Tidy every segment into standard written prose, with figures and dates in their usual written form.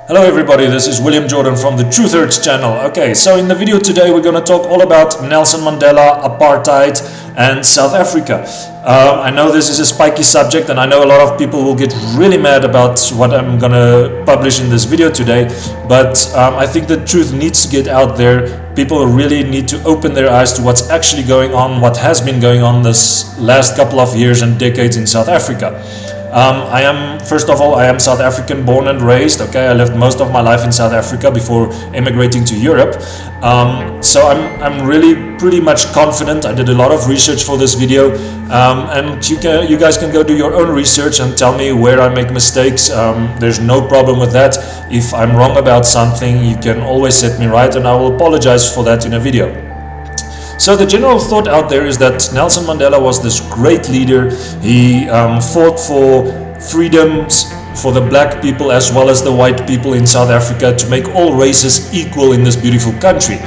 Hello everybody, this is William Jordan from the Truth Hurts channel. Okay, so in the video today we're going to talk all about Nelson Mandela, apartheid and South Africa. I know this is a spiky subject and I know a lot of people will get really mad about what I'm going to publish in this video today, but I think the truth needs to get out there. People really need to open their eyes to what's actually going on, what has been going on this last couple of years and decades in South Africa. First of all, I am South African born and raised. Okay, I lived most of my life in South Africa before emigrating to Europe. So I'm really pretty much confident. I did a lot of research for this video, and you guys can go do your own research and tell me where I make mistakes. There's no problem with that. If I'm wrong about something, you can always set me right, and I will apologize for that in a video. So the general thought out there is that Nelson Mandela was this great leader. He fought for freedoms for the black people as well as the white people in South Africa to make all races equal in this beautiful country.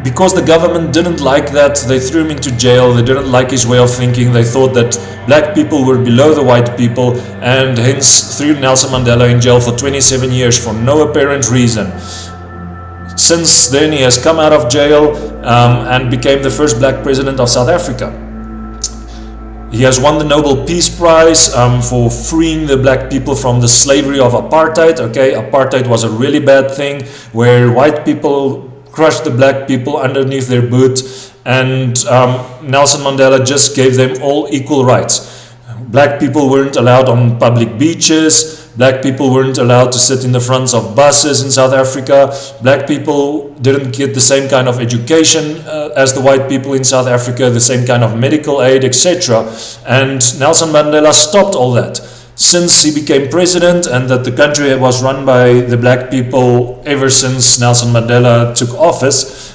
Because the government didn't like that, they threw him into jail. They didn't like his way of thinking. They thought that black people were below the white people, and hence threw Nelson Mandela in jail for 27 years for no apparent reason. Since then, he has come out of jail and became the first black president of South Africa. He has won the Nobel Peace Prize for freeing the black people from the slavery of apartheid. Okay, apartheid was a really bad thing where white people crushed the black people underneath their boot, and Nelson Mandela just gave them all equal rights. Black people weren't allowed on public beaches. Black people weren't allowed to sit in the fronts of buses in South Africa. Black people didn't get the same kind of education as the white people in South Africa, the same kind of medical aid, etc. And Nelson Mandela stopped all that. Since he became president, and that the country was run by the black people ever since Nelson Mandela took office,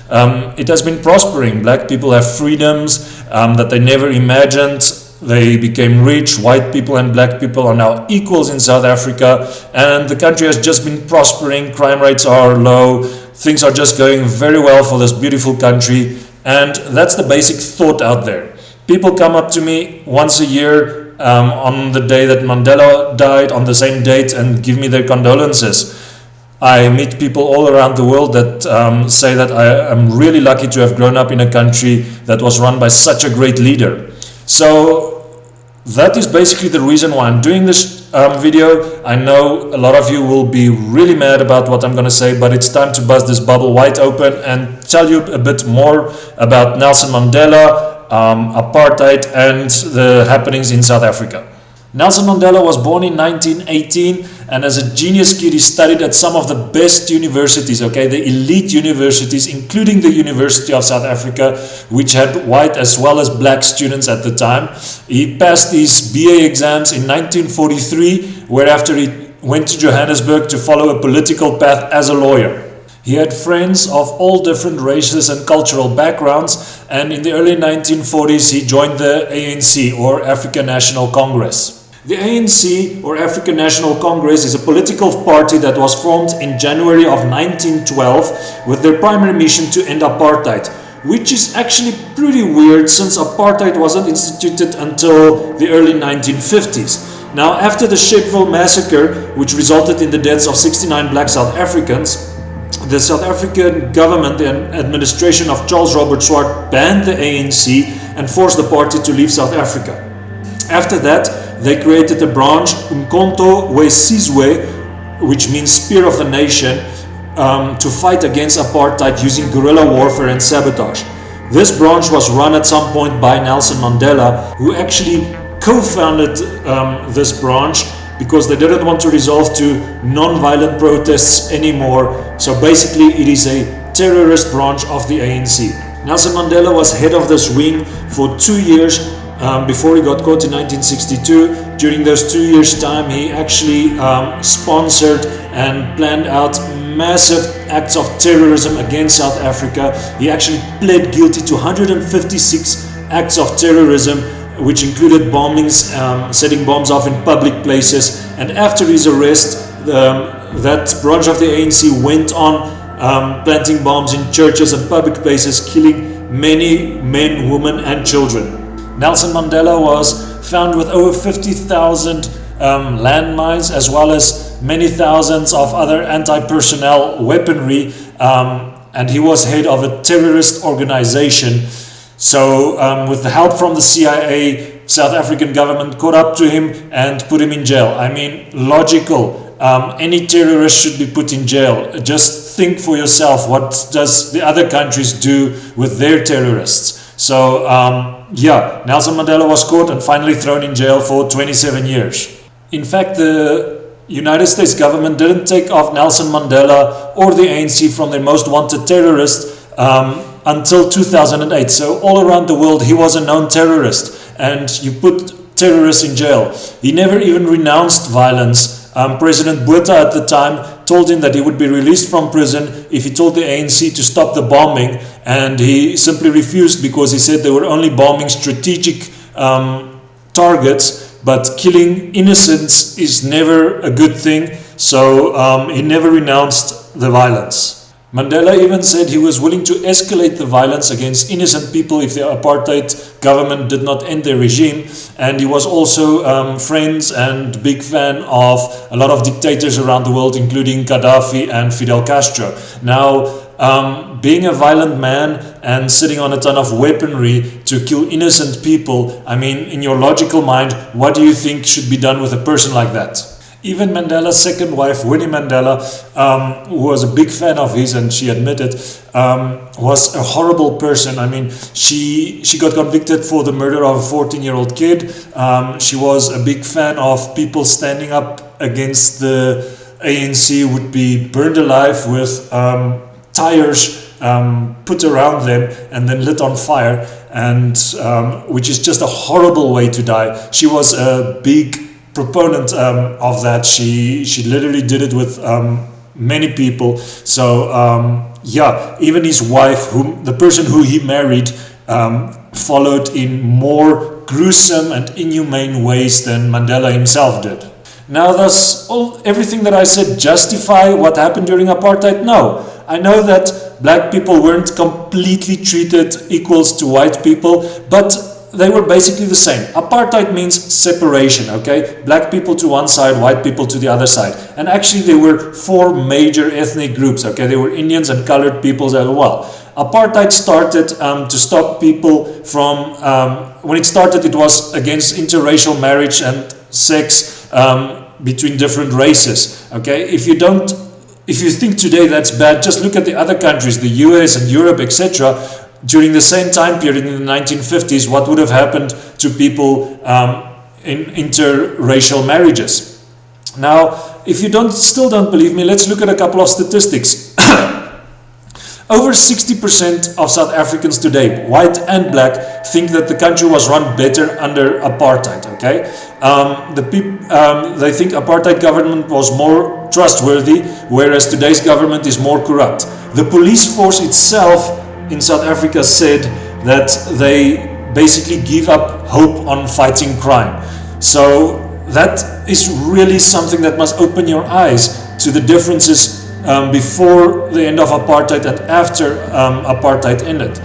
it has been prospering. Black people have freedoms that they never imagined. They became rich. White people and black people are now equals in South Africa, and the country has just been prospering. Crime rates are low. Things are just going very well for this beautiful country, and that's the basic thought out there. People come up to me once a year on the day that Mandela died, on the same date, and give me their condolences. I meet people all around the world that say that I am really lucky to have grown up in a country that was run by such a great leader. So that is basically the reason why I'm doing this video. I know a lot of you will be really mad about what I'm going to say, but it's time to bust this bubble wide open and tell you a bit more about Nelson Mandela, apartheid and the happenings in South Africa. Nelson Mandela was born in 1918, and as a genius kid he studied at some of the best universities, okay, the elite universities, including the University of South Africa, which had white as well as black students at the time. He passed his BA exams in 1943, whereafter he went to Johannesburg to follow a political path as a lawyer. He had friends of all different races and cultural backgrounds, and in the early 1940s he joined the ANC, or African National Congress. The ANC, or African National Congress, is a political party that was formed in January of 1912 with their primary mission to end apartheid, which is actually pretty weird since apartheid wasn't instituted until the early 1950s. Now, after the Sharpeville massacre, which resulted in the deaths of 69 black South Africans, the South African government, the administration of Charles Robert Swart, banned the ANC and forced the party to leave South Africa. After that, they created a branch, Umkhonto we Sizwe, which means Spear of the Nation, to fight against apartheid using guerrilla warfare and sabotage. This branch was run at some point by Nelson Mandela, who actually co-founded this branch because they didn't want to resolve to non-violent protests anymore. So basically it is a terrorist branch of the ANC. Nelson Mandela was head of this wing for 2 years before he got caught in 1962. During those 2 years' time, he actually sponsored and planned out massive acts of terrorism against South Africa. He actually pled guilty to 156 acts of terrorism, which included bombings, setting bombs off in public places. And after his arrest, that branch of the ANC went on planting bombs in churches and public places, killing many men, women and children. Nelson Mandela was found with over 50,000 landmines, as well as many thousands of other anti-personnel weaponry, and he was head of a terrorist organization. So with the help from the CIA, South African government caught up to him and put him in jail. I mean, logical. Any terrorist should be put in jail. Just think for yourself, what does the other countries do with their terrorists? So yeah, Nelson Mandela was caught and finally thrown in jail for 27 years. In fact, the United States government didn't take off Nelson Mandela or the ANC from their most wanted terrorist until 2008. So all around the world he was a known terrorist, and you put terrorists in jail. He never even renounced violence. President Botha at the time told him that he would be released from prison if he told the ANC to stop the bombing, and he simply refused because he said they were only bombing strategic targets, but killing innocents is never a good thing. So he never renounced the violence. Mandela even said he was willing to escalate the violence against innocent people if the apartheid government did not end their regime, and he was also friends and big fan of a lot of dictators around the world, including Gaddafi and Fidel Castro. Now, being a violent man and sitting on a ton of weaponry to kill innocent people, I mean, in your logical mind, what do you think should be done with a person like that? Even Mandela's second wife, Winnie Mandela, who was a big fan of his, and she admitted, was a horrible person. I mean, she got convicted for the murder of a 14-year-old kid. She was a big fan of people standing up against the ANC would be burned alive with tires put around them and then lit on fire, and which is just a horrible way to die. She was a big proponent of that. She literally did it with many people. So yeah, even his wife, the person who he married, followed in more gruesome and inhumane ways than Mandela himself did. Now, does everything that I said justify what happened during apartheid? No. I know that black people weren't completely treated equals to white people, but they were basically the same. Apartheid means separation, okay? Black people to one side, white people to the other side. And actually there were four major ethnic groups, okay? There were Indians and colored peoples as well. Apartheid started to stop people from, when it started, it was against interracial marriage and sex between different races, okay? If you think today that's bad, just look at the other countries, the US and Europe, etc. During the same time period in the 1950s, what would have happened to people in interracial marriages? Now, if you still don't believe me, let's look at a couple of statistics. Over 60% of South Africans today, white and black, think that the country was run better under apartheid, okay? They think apartheid government was more trustworthy, whereas today's government is more corrupt. The police force itself in South Africa said that they basically give up hope on fighting crime. So that is really something that must open your eyes to the differences before the end of apartheid and after apartheid ended.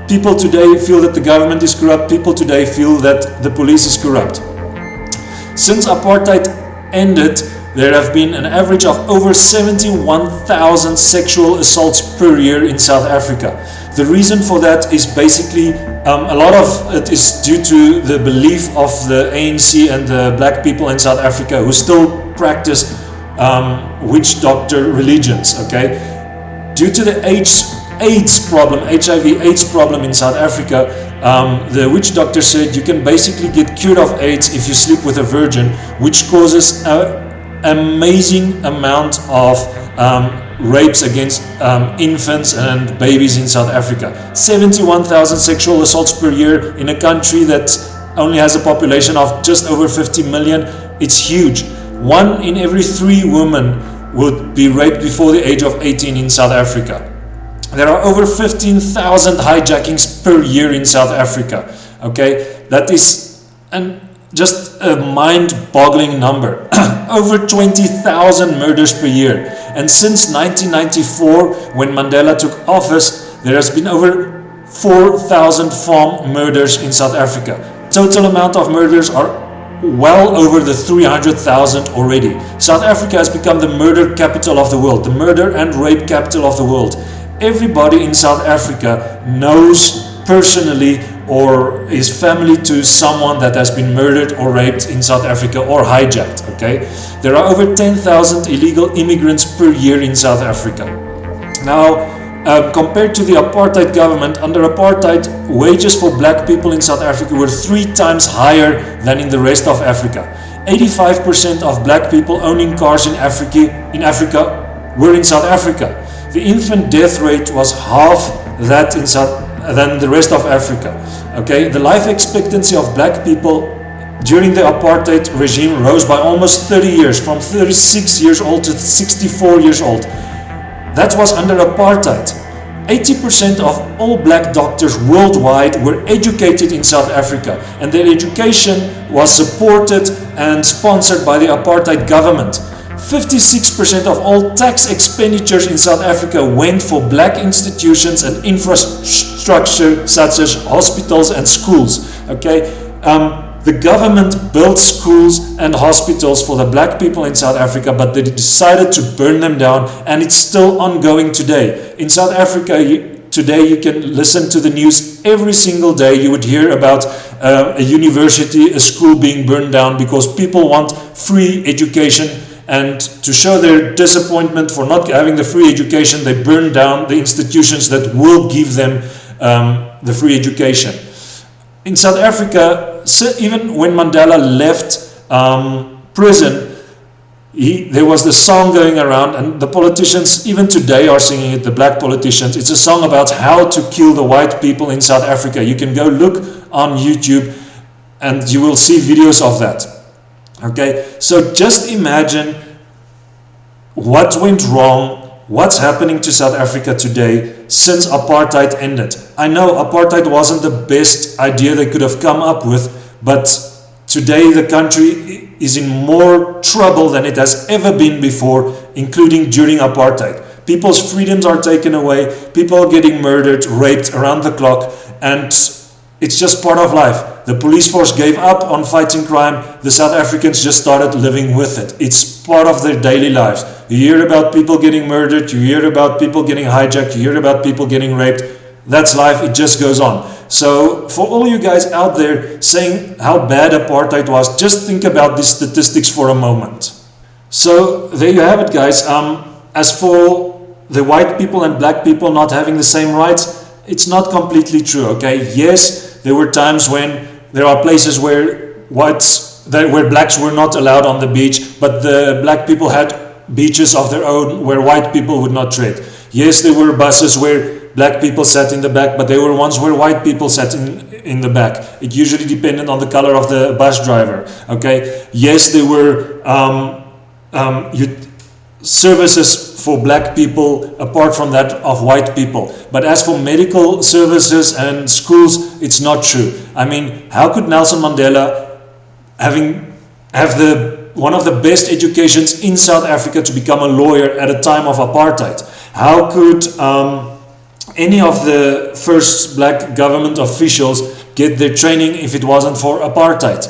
People today feel that the government is corrupt. People today feel that the police is corrupt. Since apartheid ended, there have been an average of over 71,000 sexual assaults per year in South Africa. The reason for that is basically a lot of it is due to the belief of the ANC and the black people in South Africa who still practice witch doctor religions, okay? Due to the HIV/AIDS problem in South Africa, the witch doctor said you can basically get cured of AIDS if you sleep with a virgin, which causes an amazing amount of rapes against infants and babies in South Africa. 71,000 sexual assaults per year in a country that only has a population of just over 50 million. It's huge. 1 in every 3 women would be raped before the age of 18 in South Africa. There are over 15,000 hijackings per year in South Africa. Okay, that is just a mind-boggling number. Over 20,000 murders per year. And since 1994, when Mandela took office, there has been over 4,000 farm murders in South Africa. Total amount of murders are well over the 300,000 already. South Africa has become the murder capital of the world, the murder and rape capital of the world. Everybody in South Africa knows personally or is family to someone that has been murdered or raped in South Africa or hijacked. Okay, there are over 10,000 illegal immigrants per year in South Africa. Now, compared to the apartheid government, under apartheid, wages for black people in South Africa were 3 times higher than in the rest of Africa. 85% of black people owning cars in Africa were in South Africa. The infant death rate was half that than the rest of Africa. Okay, the life expectancy of black people during the apartheid regime rose by almost 30 years, from 36 years old to 64 years old. That was under apartheid. 80% of all black doctors worldwide were educated in South Africa, and their education was supported and sponsored by the apartheid government. 56% of all tax expenditures in South Africa went for black institutions and infrastructure such as hospitals and schools. Okay, the government built schools and hospitals for the black people in South Africa, but they decided to burn them down, and it's still ongoing today. In South Africa, today you can listen to the news every single day. You would hear about a university, a school being burned down because people want free education, and to show their disappointment for not having the free education, they burn down the institutions that will give them the free education. In South Africa, even when Mandela left prison, there was the song going around, and the politicians even today are singing it, the black politicians. It's a song about how to kill the white people in South Africa. You can go look on YouTube and you will see videos of that. Okay, so just imagine what went wrong, what's happening to South Africa today since apartheid ended. I know apartheid wasn't the best idea they could have come up with, but today the country is in more trouble than it has ever been before, including during apartheid. People's freedoms are taken away, people are getting murdered, raped around the clock, and it's just part of life. The police force gave up on fighting crime. The South Africans just started living with it. It's part of their daily lives. You hear about people getting murdered, you hear about people getting hijacked, you hear about people getting raped. That's life, it just goes on. So for all you guys out there saying how bad apartheid was, just think about these statistics for a moment. So there you have it, guys. As for the white people and black people not having the same rights, it's not completely true, okay? Yes, there were times when there are places where blacks were not allowed on the beach, but the black people had beaches of their own where white people would not tread. Yes, there were buses where black people sat in the back, but there were ones where white people sat in the back. It usually depended on the color of the bus driver, okay? Yes, there were services for black people apart from that of white people. But as for medical services and schools, it's not true. I mean, how could Nelson Mandela have one of the best educations in South Africa to become a lawyer at a time of apartheid? How could any of the first black government officials get their training if it wasn't for apartheid?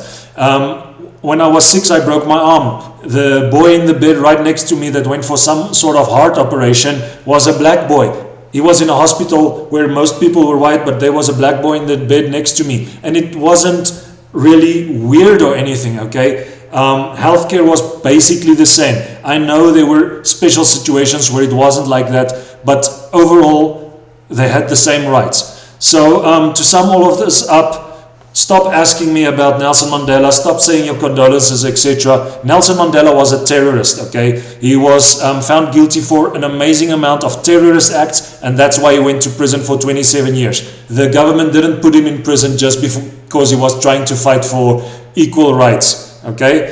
When I was 6, I broke my arm. The boy in the bed right next to me that went for some sort of heart operation was a black boy. He was in a hospital where most people were white, but there was a black boy in the bed next to me. And it wasn't really weird or anything, okay? Healthcare was basically the same. I know there were special situations where it wasn't like that, but overall, they had the same rights. So to sum all of this up, stop asking me about Nelson Mandela, stop saying your condolences, etc. Nelson Mandela was a terrorist, okay? He was found guilty for an amazing amount of terrorist acts, and that's why he went to prison for 27 years. The government didn't put him in prison just because he was trying to fight for equal rights, okay?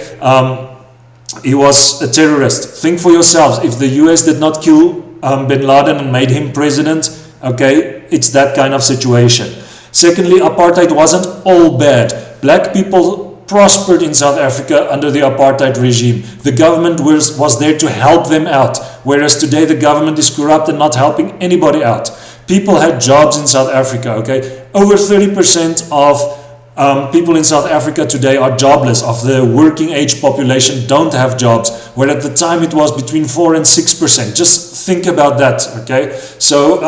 He was a terrorist. Think for yourselves, if the US did not kill bin Laden and made him president, okay, it's that kind of situation. Secondly, apartheid wasn't all bad. Black people prospered in South Africa under the apartheid regime. The government was there to help them out, whereas today the government is corrupt and not helping anybody out. People had jobs in South Africa, okay? Over 30% of people in South Africa today are jobless. Of the working age population don't have jobs, where at the time it was between 4 and 6%. Just think about that, okay? So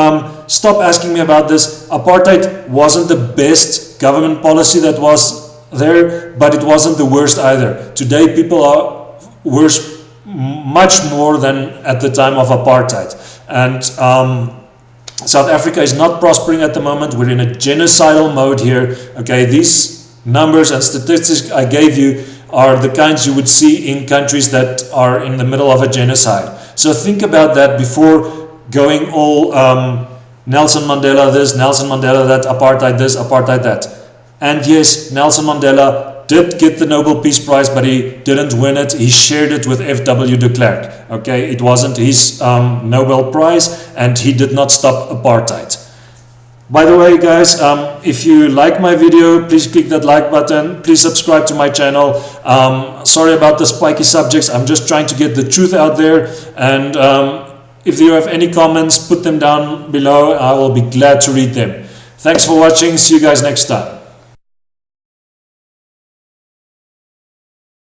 stop asking me about this. Apartheid wasn't the best government policy that was there, but it wasn't the worst either. Today people are worse, much more than at the time of apartheid. And South Africa is not prospering at the moment. We're in a genocidal mode here. Okay, these numbers and statistics I gave you are the kinds you would see in countries that are in the middle of a genocide. So think about that before going all Nelson Mandela this, Nelson Mandela that, apartheid this, apartheid that. And yes, Nelson Mandela did get the Nobel Peace Prize, but he didn't win it. He shared it with F.W. de Klerk. Okay, it wasn't his Nobel Prize, and he did not stop apartheid. By the way, guys, if you like my video, please click that like button. Please subscribe to my channel. Sorry about the spiky subjects. I'm just trying to get the truth out there. And if you have any comments, put them down below. I will be glad to read them. Thanks for watching. See you guys next time.